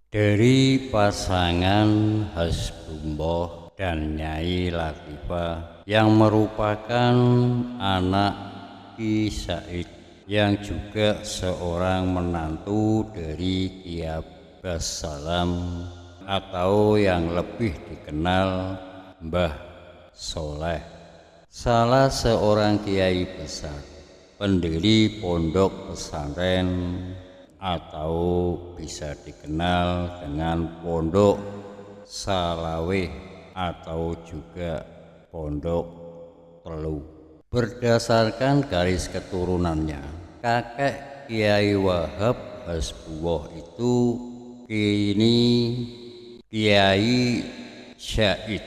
Dari pasangan Hasbullah dan Nyai Latifah yang merupakan anak Ki Said yang juga seorang menantu dari Ki Abbas Salam atau yang lebih dikenal Mbah Soleh, salah seorang kiai besar, pendiri pondok pesantren atau bisa dikenal dengan Pondok Salaweh atau juga Pondok Telu. Berdasarkan garis keturunannya, kakek Kiai Wahab Hasbullah itu kini Kiai Said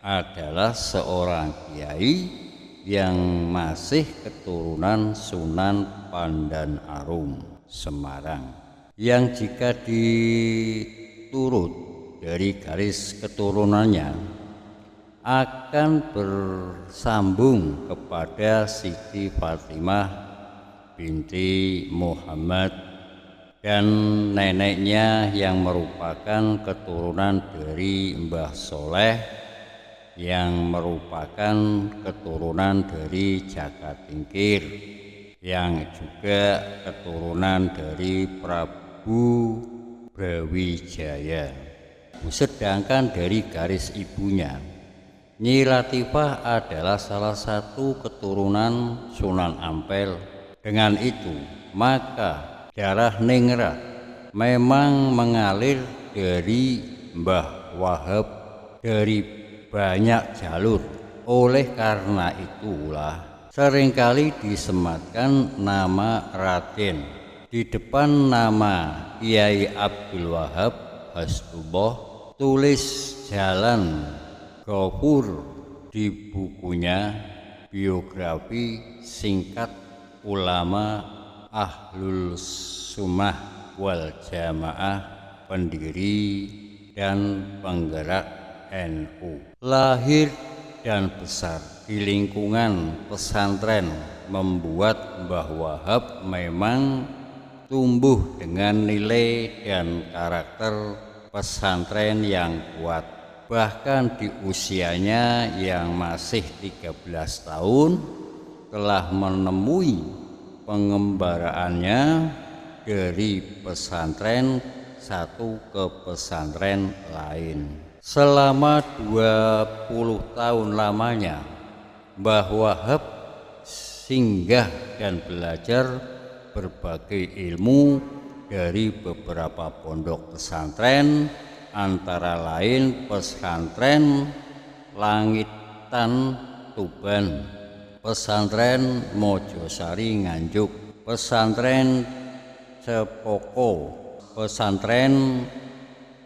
adalah seorang kiai yang masih keturunan Sunan Pandan Arum Semarang, yang jika diturut dari garis keturunannya akan bersambung kepada Siti Fatimah binti Muhammad dan neneknya yang merupakan keturunan dari Mbah Soleh yang merupakan keturunan dari Jaka Tingkir yang juga keturunan dari Prabu Brawijaya. Sedangkan dari garis ibunya, Nyi Latifah adalah salah satu keturunan Sunan Ampel. Dengan itu, maka darah ningrat memang mengalir dari Mbah Wahab dari banyak jalur. Oleh karena itulah seringkali disematkan nama Raden di depan nama Kiai Abdul Wahab Hasbullah. Tulis Jalan Ghafur di bukunya Biografi Singkat Ulama Ahlus Sunnah wal Jamaah, pendiri dan penggerak NU. Lahir dan besar di lingkungan pesantren membuat Mbah Wahab memang tumbuh dengan nilai dan karakter pesantren yang kuat. Bahkan di usianya yang masih 13 tahun telah menemui pengembaraannya dari pesantren satu ke pesantren lain. Selama 20 tahun lamanya Mbah Wahab singgah dan belajar berbagai ilmu dari beberapa pondok pesantren, antara lain pesantren Langitan Tuban, pesantren Mojosari Nganjuk, pesantren Cepoko, pesantren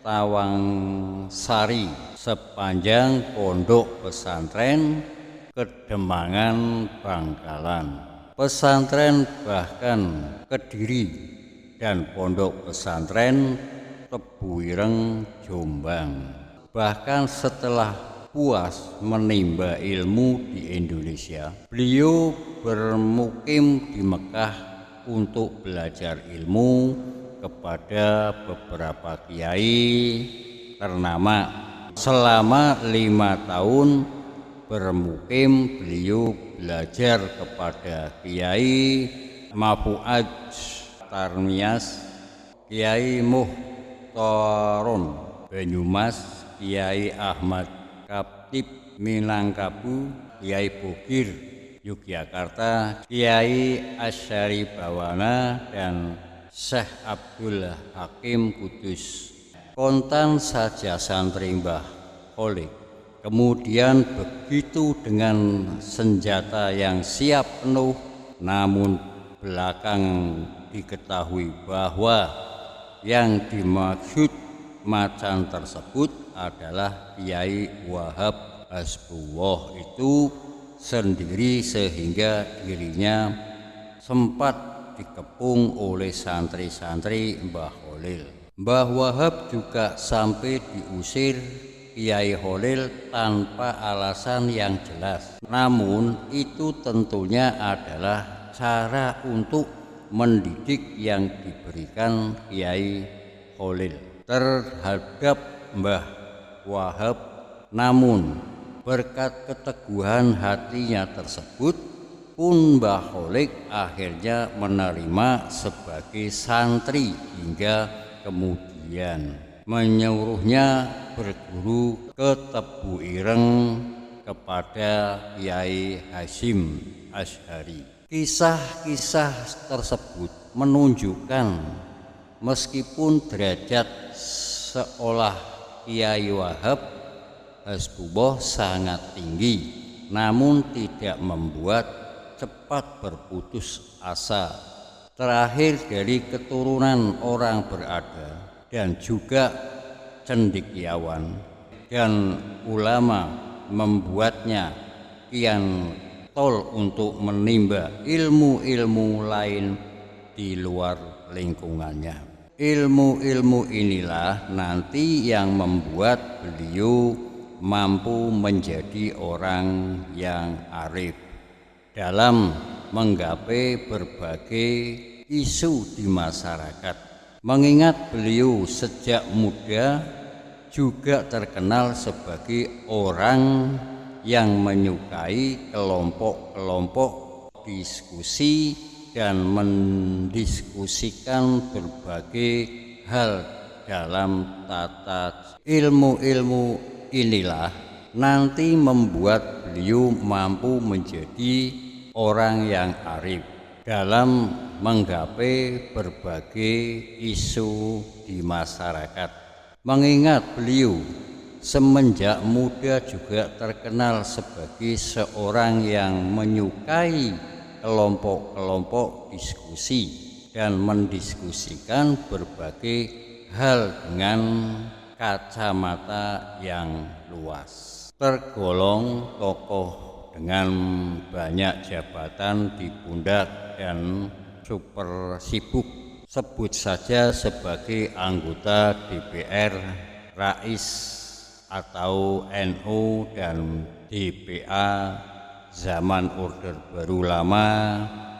Tawangsari, sepanjang pondok pesantren Kedemangan Bangkalan, pesantren bahkan Kediri, dan pondok pesantren Tebuireng Jombang. Bahkan setelah puas menimba ilmu di Indonesia, beliau bermukim di Mekah untuk belajar ilmu kepada beberapa kiai ternama. Selama 5 tahun bermukim, beliau belajar kepada Kiai Mafuad Tarmias, Kiai Muhtaron Banyumas, Kiai Ahmad Kaptib Minangkabau, Kiai Bogir Yogyakarta, Kiai Asyari Bawana, dan Syekh Abdul Hakim Kudus. Kontan saja santri Mbah Khalid kemudian begitu dengan senjata yang siap penuh, namun belakang diketahui bahwa yang dimaksud macan tersebut adalah Kiai Wahab Hasbullah itu sendiri, sehingga dirinya sempat dikepung oleh santri-santri Mbah Khalil. Mbah Wahab juga sampai diusir Kiai Khalil tanpa alasan yang jelas. Namun itu tentunya adalah cara untuk mendidik yang diberikan Kiai Khalil. terhadap Mbah Wahab, namun berkat keteguhan hatinya tersebut pun Mbah Kholik akhirnya menerima sebagai santri hingga kemudian menyuruhnya berguru ke Tebu Ireng kepada Kiai Hasyim Asy'ari. Kisah-kisah tersebut menunjukkan meskipun derajat seolah Kiai Wahab Hasbullah sangat tinggi, namun tidak membuat cepat berputus asa. Terakhir dari keturunan orang berada dan juga cendekiawan dan ulama membuatnya kian tol untuk menimba ilmu-ilmu lain di luar lingkungannya. Ilmu-ilmu inilah nanti yang membuat beliau mampu menjadi orang yang arif dalam menggapai berbagai isu di masyarakat. Mengingat beliau sejak muda juga terkenal sebagai orang yang menyukai kelompok-kelompok diskusi dan mendiskusikan berbagai hal dalam tata ilmu-ilmu inilah nanti membuat beliau mampu menjadi orang yang arif dalam menggapai berbagai isu di masyarakat. Mengingat beliau semenjak muda juga terkenal sebagai seorang yang menyukai kelompok-kelompok diskusi dan mendiskusikan berbagai hal dengan kacamata yang luas. Tergolong tokoh dengan banyak jabatan di pundak dan super sibuk. Sebut saja sebagai anggota DPR, Rais atau NU dan DPA zaman Orde Baru Lama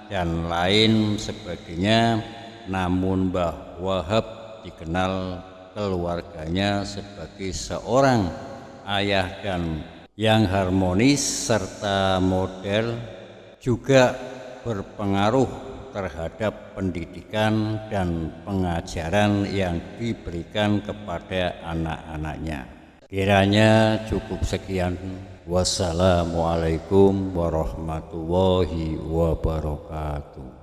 dan lain sebagainya. Namun Mbah Wahab dikenal keluarganya sebagai seorang ayah dan yang harmonis serta model, juga berpengaruh terhadap pendidikan dan pengajaran yang diberikan kepada anak-anaknya. Kiranya cukup sekian. Wassalamualaikum warahmatullahi wabarakatuh.